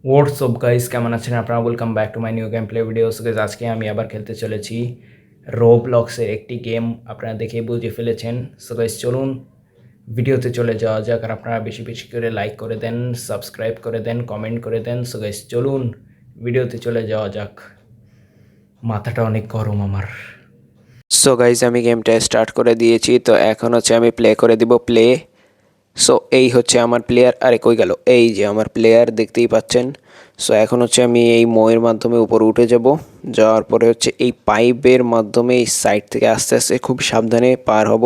WhatsApp guys, কেমন আছেন আপনারা? Welcome back to my new game play videos. Guys, আজকে আমি আবার খেলতে চলেছি রোবলক্সের একটি গেম। আপনারা দেখে বুঝে ফেলেছেন। সো গাইস, চলুন ভিডিওতে চলে যাওয়া যাক। আর আপনারা বেশি বেশি করে লাইক করে দেন, সাবস্ক্রাইব করে দেন, কমেন্ট করে দেন। সো গাইস, চলুন ভিডিওতে চলে যাওয়া যাক। মাথাটা অনেক গরম আমার। সো গাইজ আমি গেমটা স্টার্ট করে দিয়েছি। তো এখন হচ্ছে আমি প্লে করে দিব প্লে। সো এই হচ্ছে আমার প্লেয়ার। আরে কই গেল? এই যে আমার প্লেয়ার, দেখতেই পাচ্ছেন। সো এখন হচ্ছে আমি এই ময়ের মাধ্যমে উপরে উঠে যাব। যাওয়ার পরে হচ্ছে এই পাইপের মাধ্যমে এই সাইড থেকে আস্তে আস্তে খুব সাবধানে পার হব।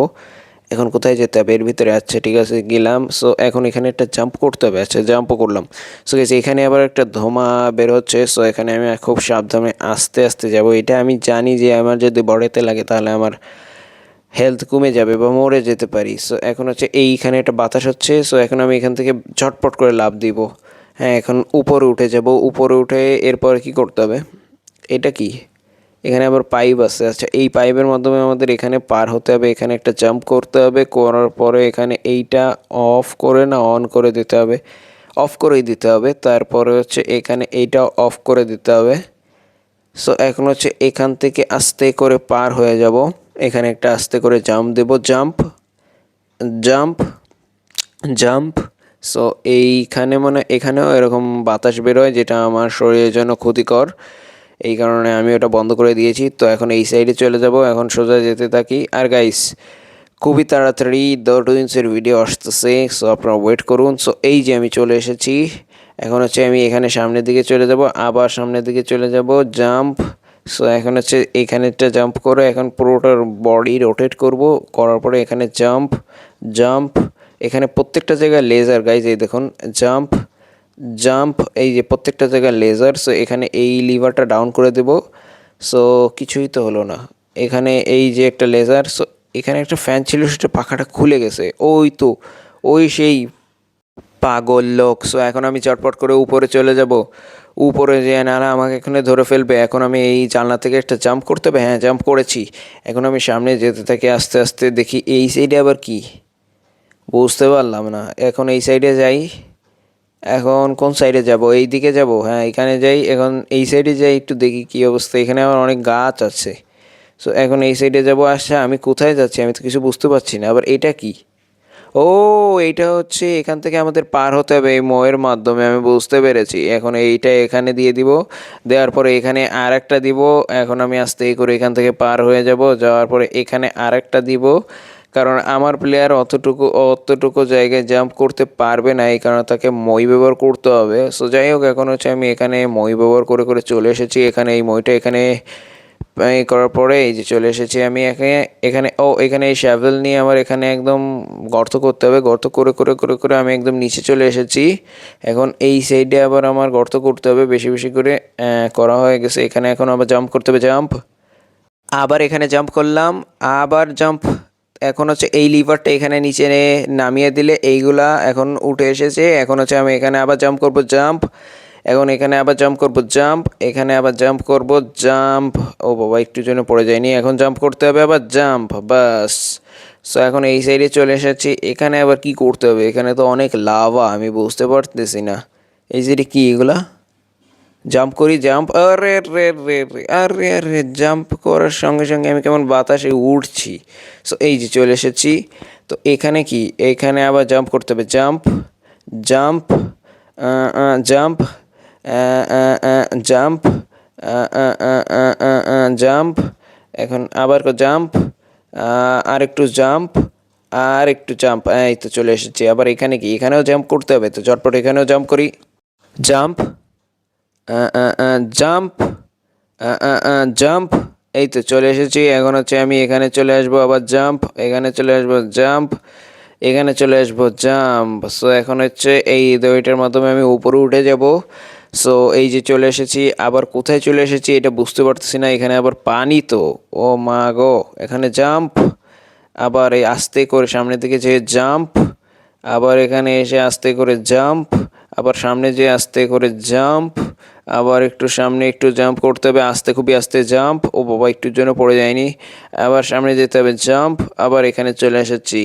এখন কোথায় যেতে হবে? এর ভিতরে। আচ্ছা ঠিক আছে, গেলাম। সো এখন এখানে একটা জাম্প করতে হবে। আচ্ছা, জাম্পও করলাম। সো গেছে এখানে আবার একটা ধোঁয়া বের হচ্ছে। সো এখানে আমি খুব সাবধানে আস্তে আস্তে যাব। এটা আমি জানি যে আমার যদি বডিতে লাগে তাহলে আমার হেলথ কমে যাবে বা মরে যেতে পারি। সো এখন হচ্ছে এইখানে একটা বাতাস হচ্ছে। সো এখন আমি এখান থেকে ঝটপট করে লাফ দিব। হ্যাঁ, এখন উপরে উঠে যাব। উপরে উঠে এরপর কি করতে হবে? এটা কি? এখানে আবার পাইপ আছে। আচ্ছা, এই পাইপের মাধ্যমে আমাদের এখানে পার হতে হবে। এখানে একটা জাম্প করতে হবে। করার পরে এখানে এইটা অফ করে না অন করে দিতে হবে। অফ করেই দিতে হবে। তারপরে হচ্ছে এখানে এইটা অফ করে দিতে হবে। সো এখন হচ্ছে এখান থেকে আস্তে করে পার হয়ে যাব। এখানে একটা আস্তে করে জাম্প দেব। Jump, jump, jump. সো এইখানে মানে এখানেও এরকম বাতাস বেরোয়, যেটা আমার শরীরের জন্য ক্ষতিকর। এই কারণে আমি ওটা বন্ধ করে দিয়েছি। তো এখন এই সাইডে চলে যাব। এখন সোজা যেতে থাকি। আর গাইস, খুবই তাড়াতাড়ি দ্য টুইন্সের ভিডিও আসতেছে। সো আপনারা ওয়েট করুন। সো এই যে আমি চলে এসেছি। এখন হচ্ছে আমি এখানে সামনের দিকে চলে যাব। আবার সামনের দিকে চলে যাব। জাম্প। সো এখন হচ্ছে এখানেরটা জাম্প করে এখন পুরোটার বডি রোটেট করব। করার পরে এখানে জাম্প, জাম্প। এখানে প্রত্যেকটা জায়গায় লেজার গাইজ, এই দেখুন। Jump, jump. এই যে প্রত্যেকটা জায়গায় লেজার। সো এখানে এই লিভারটা ডাউন করে দেব। সো কিছুই তো হলো না। এখানে এই যে একটা লেজার। সো এখানে একটা ফ্যান ছিল, সেটা পাখাটা খুলে গেছে। ওই তো, ওই সেই পাগল লোক। সো এখন আমি চটপট করে উপরে চলে যাব। উপরে যে না না আমাকে এখানে ধরে ফেলবে। এখন আমি এই জানলা থেকে একটা জাম্প করতে হবে। হ্যাঁ, জাম্প করেছি। এখন আমি সামনে যেতে থাকি আস্তে আস্তে। দেখি এই সাইডে আবার কি, বুঝতে পারলাম না। এখন এই সাইডে যাই। এখন কোন সাইডে যাব? এই দিকে যাব? হ্যাঁ, এখানে যাই। এখন এই সাইডে যাই, একটু দেখি কি অবস্থা। এখানে আবার অনেক গাছ আছে। সো এখন এই সাইডে যাব। আচ্ছা, আমি কোথায় যাচ্ছি? আমি তো কিছু বুঝতে পারছি না। আবার এটা কি? ও, এইটা হচ্ছে এখান থেকে আমাদের পার হতে হবে এই ময়ের মাধ্যমে। আমি বুঝতে পেরেছি। এখন এইটা এখানে দিয়ে দিব। দেওয়ার পরে এখানে আর একটা দিব। এখন আমি আস্তে করে এখান থেকে পার হয়ে যাব। যাওয়ার পরে এখানে আর একটা দিব। কারণ আমার প্লেয়ার অতটুকু জায়গায় জাম্প করতে পারবে না, এই কারণে তাকে মই ব্যবহার করতে হবে। সো যাই হোক, এখন হচ্ছে আমি এখানে মই ব্যবহার করে করে চলে এসেছি। এখানে এই মইটা এখানে এই করার পরে এই যে চলে এসেছি আমি এখানে। এখানে এখানে এই শ্যাভেল নিয়ে আমার এখানে একদম গর্ত করতে হবে। গর্ত করে করে করে করে আমি একদম নিচে চলে এসেছি। এখন এই সাইডে আবার আমার গর্ত করতে হবে বেশি বেশি করে। করা হয়ে গেছে। এখানে এখন আবার জাম্প করতে হবে। জাম্প, আবার এখানে জাম্প করলাম। আবার জাম্প। এখন হচ্ছে এই লিভারটা এখানে নিচে নামিয়ে দিলে এইগুলা এখন উঠে এসেছে। এখন হচ্ছে আমি এখানে আবার জাম্প করব। জাম্প। এখন এখানে আবার জাম্প করব। জাম্প। এখানে আবার জাম্প করব। জাম্প। ও বাবা, একটু জন্য পড়ে যায়নি। এখন জাম্প করতে হবে আবার। জাম্প, বাস। সো এখন এই সাইডে চলে এসেছি। এখানে আবার কি করতে হবে? এখানে তো অনেক লাভা, আমি বুঝতে পারতেছি না। এই সাইডে কি এগুলা? জাম্প করি। জাম্প। আরে রে রে রে, আরে আরে, জাম্প করার সঙ্গে সঙ্গে আমি কেমন বাতাসে উড়ছি। সো এই যে চলে এসেছি। তো এখানে কি? এখানে আবার জাম্প করতে হবে। Jump, jump, jump, jump, jump. এখন আবার জাম্প, আর একটু জাম্প, আর একটু জাম্প। এই তো চলে এসেছি। আবার এখানে কি? এখানেও জাম্প করতে হবে। তো চটপট এখানেও জাম্প করি। Jump, jump, jump. এই তো চলে এসেছি। এখন হচ্ছে আমি এখানে চলে আসবো আবার। জাম্প, এখানে চলে আসবো। জাম্প, এখানে চলে আসবো। জাম্প। সো এখন হচ্ছে এই দড়িটার মাধ্যমে আমি উপরে উঠে যাব। সো এই যে চলে এসেছি। আবার কোথায় চলে এসেছি এটা বুঝতে পারতেছি না। এখানে আবার পানি তো। ও মা গো! এখানে জাম্প। আবার এই আস্তে করে সামনের দিকে যেয়ে জাম্প। আবার এখানে এসে আস্তে করে জাম্প। আবার সামনে যেয়ে আস্তে করে জাম্প। আবার একটু সামনে একটু জাম্প করতে হবে আস্তে, খুবই আস্তে জাম্প। ও বাবা, একটুর জন্য পড়ে যায়নি। আবার সামনে যেতে হবে। জাম্প। আবার এখানে চলে এসেছি।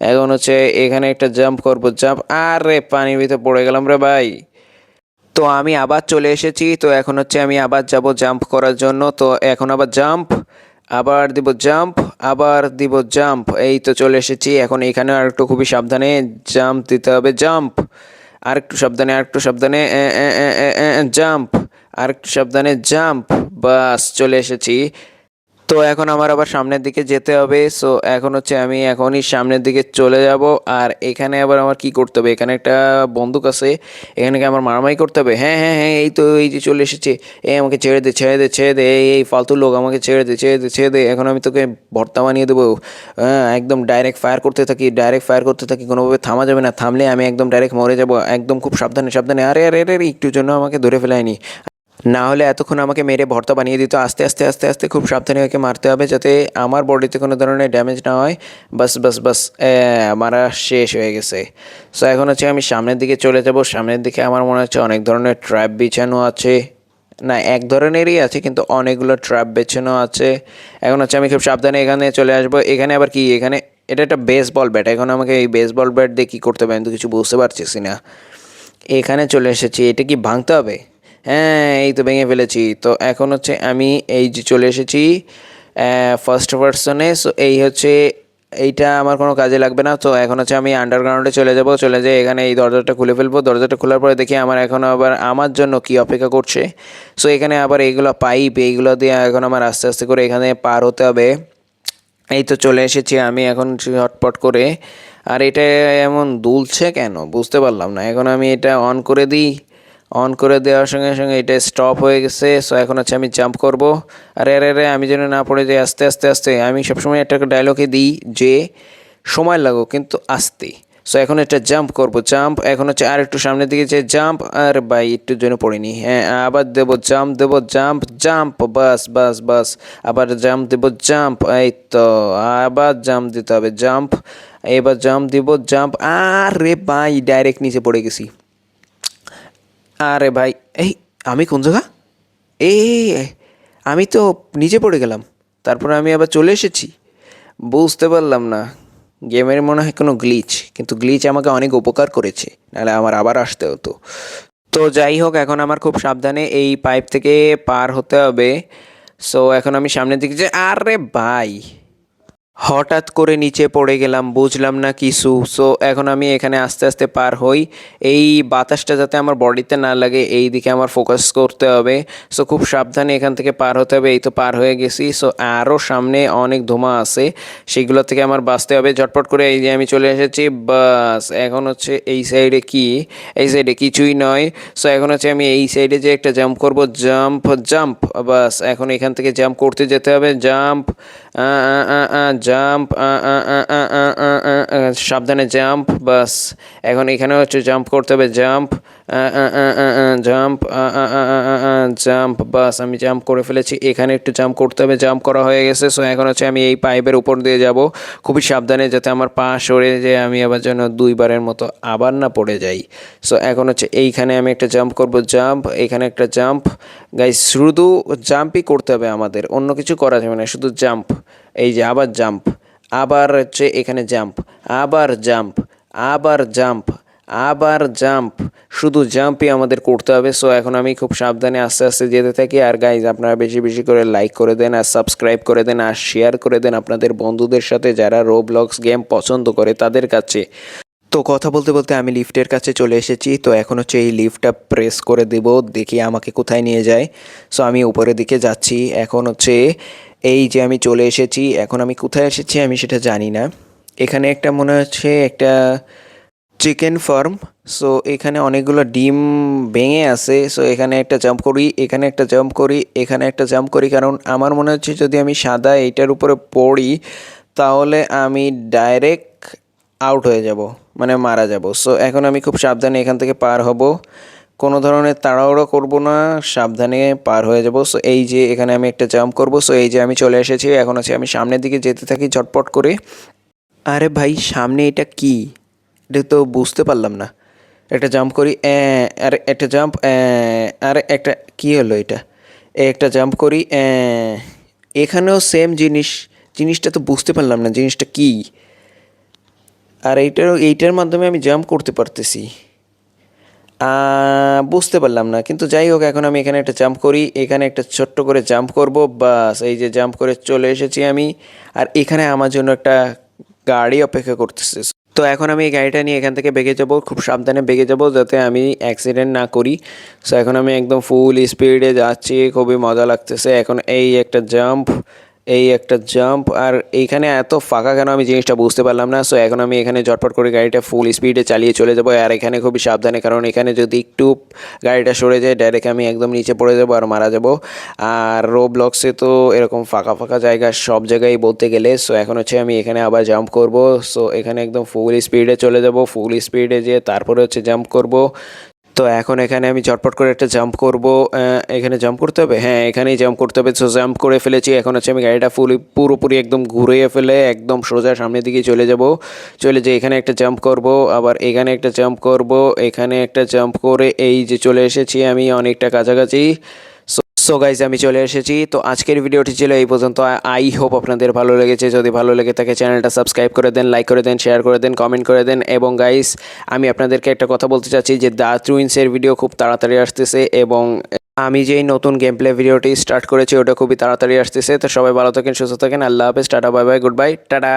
এখন হচ্ছে এখানে একটা জাম্প করব। জাম্প। আরে পানির ভিতরে পড়ে গেলাম রে ভাই। তো আমি আবার চলে এসেছি। তো এখন হচ্ছে আমি আবার যাব জাম্প করার জন্য। তো এখন আবার জাম্প, আবার দিব জাম্প, আবার দিব জাম্প। এই তো চলে এসেছি। এখন এখানে আর একটু খুবই সাবধানে জাম্প দিতে হবে। জাম্প, আরেকটু সাবধানে, আরেকটু সাবধানে, জাম্প, আরেকটু সাবধানে জাম্প। বাস চলে এসেছি। তো এখন আমার আবার সামনের দিকে যেতে হবে। সো এখন হচ্ছে আমি এখনই সামনের দিকে চলে যাব। আর এখানে আবার আমার কি করতে হবে, এখানে একটা বন্দুক আছে, এখানে কি আমার মারামারি করতে হবে? হ্যাঁ হ্যাঁ হ্যাঁ, এই তো এই যে চলে এসেছে। এই আমাকে ছেড়ে দে, ছেড়ে দে, ছেড়ে দে, এই ফালতু লোক, আমাকে ছেড়ে দে, ছেড়ে দে, ছেড়ে দে। এখন আমি তোকে ভর্তা বানিয়ে দেবো। হ্যাঁ, একদম ডাইরেক্ট ফায়ার করতে থাকি, ডাইরেক্ট ফায়ার করতে থাকি, কোনোভাবে থামা যাবে না। থামলে আমি একদম ডাইরেক্ট মরে যাব। একদম খুব সাবধানে সাবধানে। আরে আরে আরে আরে, একটুর জন্য আমাকে ধরে ফেলায়নি, না হলে এতক্ষণ আমাকে মেরে ভর্তা বানিয়ে দিত। আস্তে আস্তে আস্তে আস্তে খুব সাবধানে ওকে মারতে হবে, যাতে আমার বডিতে কোনো ধরনের ড্যামেজ না হয়। বাস বাস বাস, মারা শেষ হয়ে গেছে। সো এখন হচ্ছে আমি সামনের দিকে চলে যাব। সামনের দিকে আমার মনে হচ্ছে অনেক ধরনের ট্র্যাপ বিছানো আছে। না, এক ধরনেরই আছে, কিন্তু অনেকগুলো ট্র্যাপ বেছানো আছে। এখন হচ্ছে আমি খুব সাবধানে এখানে চলে আসবো। এখানে আবার কি, এখানে এটা একটা বেসবল ব্যাট। এখন আমাকে এই বেসবল ব্যাট দিয়ে কী করতে হবে আমি তো কিছু বুঝতে পারছি না। এখানে চলে এসেছি, এটা কি ভাঙতে হবে? হ্যাঁ, এই তো ভেঙে ফেলেছি। তো এখন হচ্ছে আমি এই যে চলে এসেছি ফার্স্ট পার্সনে। সো এই হচ্ছে, এইটা আমার কোনো কাজে লাগবে না। তো এখন হচ্ছে আমি আন্ডারগ্রাউন্ডে চলে যাব। চলে যেয়ে এখানে এই দরজাটা খুলে ফেলবো। দরজাটা খোলার পরে দেখি আমার এখন আবার আমার জন্য কি অপেক্ষা করছে। সো এখানে আবার এইগুলো পাইপ, এইগুলো দিয়ে এখন আমার আস্তে আস্তে করে এখানে পার হতে হবে। এই তো চলে এসেছি আমি এখন ঝটপট করে। আর এটা এমন দুলছে কেন বুঝতে পারলাম না। এখন আমি এটা অন করে দিই। অন করে দেওয়ার সঙ্গে সঙ্গে এটা স্টপ হয়ে গেছে। সো এখন হচ্ছে আমি জাম্প করব। আরে আরে আরে, আমি যেন না পড়ে যাই। আস্তে আস্তে আস্তে, আমি সবসময় একটা ডায়লগে দিই যে সময় লাগুক কিন্তু আস্তে। সো এখন এটা জাম্প করব, জাম্প। এখন হচ্ছে আর একটু সামনের দিকে যে জাম্প। আর ভাই একটুর জন্য পড়িনি। হ্যাঁ, আবার দেবো জাম্প, দেবো জাম্প, জাম্প। বাস বাস বাস, আবার জাম্প দেবো, জাম্প। এই তো, আবার জাম্প দিতে হবে, জাম্প। এবার জাম্প দিব, জাম্প। আরে ভাই, ডাইরেক্ট নিচে পড়ে গেছি। আরে ভাই, এই আমি কোন জায়গা? এই আমি তো নিচে পড়ে গেলাম, তারপরে আমি আবার চলে এসেছি। বুঝতে পারলাম না, গেমের মনে হয় কোনো গ্লিচ, কিন্তু গ্লিচ আমাকে অনেক উপকার করেছে, নাহলে আমার আবার আসতে হতো। তো যাই হোক, এখন আমার খুব সাবধানে এই পাইপ থেকে পার হতে হবে। সো এখন আমি সামনের দিকে যে, আরে ভাই, হঠাৎ করে নিচে পড়ে গেলাম, বুঝলাম না কিছু। সো এখন আমি এখানে আস্তে আস্তে পার হই। এই বাতাসটা যাতে আমার বডিতে না লাগে এই দিকে আমার ফোকাস করতে হবে। সো খুব সাবধানে এখান থেকে পার হতে হবে। এই তো পার হয়ে গেছি। সো আরও সামনে অনেক ধোঁয়া আছে, সেগুলো থেকে আমার বাঁচতে হবে। ঝটপট করে এই যে আমি চলে এসেছি। বাস, এখন হচ্ছে এই সাইডে কি, এই সাইডে কিছুই নয়। সো এখন হচ্ছে আমি এই সাইডে যে একটা জাম্প করব, জাম্প জাম্প। বাস, এখন এখান থেকে জাম্প করতে যেতে হবে, জাম্প, জাম্প, সাবধানে জাম্প। বাস, এখন এখানে হচ্ছে জাম্প করতে হবে, জাম্প, জাম্প, জাম্প। বাস, আমি জাম্প করে ফেলেছি। এখানে একটু জাম্প করতে হবে, জাম্প করা হয়ে গেছে। সো এখন হচ্ছে আমি এই পাইপের উপর দিয়ে যাব খুবই সাবধানে, যাতে আমার পা সরে যায়, আমি আবার যেন দুইবারের মতো আবার না পড়ে যাই। সো এখন হচ্ছে এইখানে আমি একটা জাম্প করব, জাম্প, এখানে একটা জাম্প। গাইস, শুধু জাম্পই করতে হবে আমাদের, অন্য কিছু করা যাবে না, শুধু জাম্প। এই যে আবার জাম্প, আবার হচ্ছে এখানে জাম্প, আবার জাম্প, আবার জাম্প, আবার জাম্প। শুধু জাম্পই আমাদের করতে হবে। সো এখন আমি খুব সাবধানে আস্তে আস্তে যেতে থাকি। আর গাইজ, আপনারা বেশি বেশি করে লাইক করে দেন, আর সাবস্ক্রাইব করে দেন, আর শেয়ার করে দেন আপনাদের বন্ধুদের সাথে যারা রোবলক্স গেম পছন্দ করে তাদের কাছে। তো কথা বলতে বলতে আমি লিফটের কাছে চলে এসেছি। তো এখন হচ্ছে এই লিফটটা প্রেস করে দেব, দেখি আমাকে কোথায় নিয়ে যায়। সো আমি উপরের দিকে যাচ্ছি। এখন হচ্ছে এই যে আমি চলে এসেছি। এখন আমি কোথায় এসেছি আমি সেটা জানি না। এখানে একটা মনে হচ্ছে একটা চিকেন ফার্ম। সো এখানে অনেকগুলো ডিম ভেঙে আছে। সো এখানে একটা জাম্প করি, এখানে একটা জাম্প করি, এখানে একটা জাম্প করি, কারণ আমার মনে হচ্ছে যদি আমি সাদা এইটার উপরে পড়ি তাহলে আমি ডাইরেক্ট আউট হয়ে যাব, মানে মারা যাব। সো এখন আমি খুব সাবধানে এখান থেকে পার হব, কোনো ধরনের তাড়াহুড়ো করব না, সাবধানে পার হয়ে যাব। সো এই যে এখানে আমি একটা জাম্প করব। সো এই যে আমি চলে এসেছি। এখন হচ্ছে আমি সামনের দিকে যেতে থাকি ঝটপট করে। আরে ভাই, সামনে এটা কি, এটা তো বুঝতে পারলাম না। একটা জাম্প করি, আরে একটা জাম্প, আরে একটা কি হলো এটা, একটা জাম্প করি, এখানেও সেম জিনিস, জিনিসটা তো বুঝতে পারলাম না জিনিসটা কি। আর এইটার মাধ্যমে আমি জাম্প করতে পারতেছি। বুঝতে পারলাম না, কিন্তু যাই হোক এখন আমি এখানে একটা জাম্প করি, এখানে একটা ছোট্ট করে জাম্প করব, বাস এই যে জাম্প করে চলে এসেছি আমি। আর এখানে আমার জন্য একটা গাড়ি অপেক্ষা করতেছে। তো এখন আমি এই গাড়িটা নিয়ে এখান থেকে বেগে যাব, খুব সাবধানে বেগে যাব যাতে আমি অ্যাক্সিডেন্ট না করি। সো এখন আমি একদম ফুল স্পিডে যাচ্ছি, খুবই মজা লাগতেছে। এখন এই একটা জাম্প, এই একটা জাম্প, আর এইখানে এত ফাঁকা কেন আমি জিনিসটা বুঝতে পারলাম না। সো এখন আমি এখানে ঝটপট করে গাড়িটা ফুল স্পিডে চালিয়ে চলে যাবো, আর এখানে খুবই সাবধানে, কারণ এখানে যদি একটু গাড়িটা সরে যায় ডাইরেক্ট আমি একদম নিচে পড়ে যাবো আর মারা যাব। আর রোবলক্সে তো এরকম ফাঁকা ফাঁকা জায়গা সব জায়গায় বলতে গেলে। সো এখন হচ্ছে আমি এখানে আবার জাম্প করব। সো এখানে একদম ফুল স্পিডে চলে যাব, ফুল স্পিডে যেয়ে তারপরে হচ্ছে জাম্প করব। তো এখন এখানে আমি ঝটপট করে একটা জাম্প করব। এখানে জাম্প করতে হবে, হ্যাঁ এখানেই জাম্প করতে হবে। সো জাম্প করে ফেলেছি, এখন হচ্ছে আমি গাড়িটা পুরোপুরি একদম ঘুরিয়ে ফেলে একদম সোজা সামনের দিকে চলে যাব। চলে যে এখানে একটা জাম্প করব, আবার এখানে একটা জাম্প করব, এখানে একটা জাম্প করে এই যে চলে এসেছি আমি অনেকটা কাছাকাছি। সো গাইজ আমি চলে এসেছি। তো আজকের ভিডিওটি ছিল এই পর্যন্ত। আই হোপ আপনাদের ভালো লেগেছে। যদি ভালো লেগে থাকে চ্যানেলটা সাবস্ক্রাইব করে দেন, লাইক করে দেন, শেয়ার করে দেন, কমেন্ট করে দেন। এবং গাইজ আমি আপনাদেরকে একটা কথা বলতে চাচ্ছি যে দ্য টুইন্সের ভিডিও খুব তাড়াতাড়ি আসতেছে, এবং আমি যেই নতুন গেম প্লে ভিডিওটি স্টার্ট করেছি ওটা খুবই তাড়াতাড়ি আসতেছে। তো সবাই ভালো থাকেন, সুস্থ থাকেন, আল্লাহ হাফেজ, tata, bye bye, good bye, tata.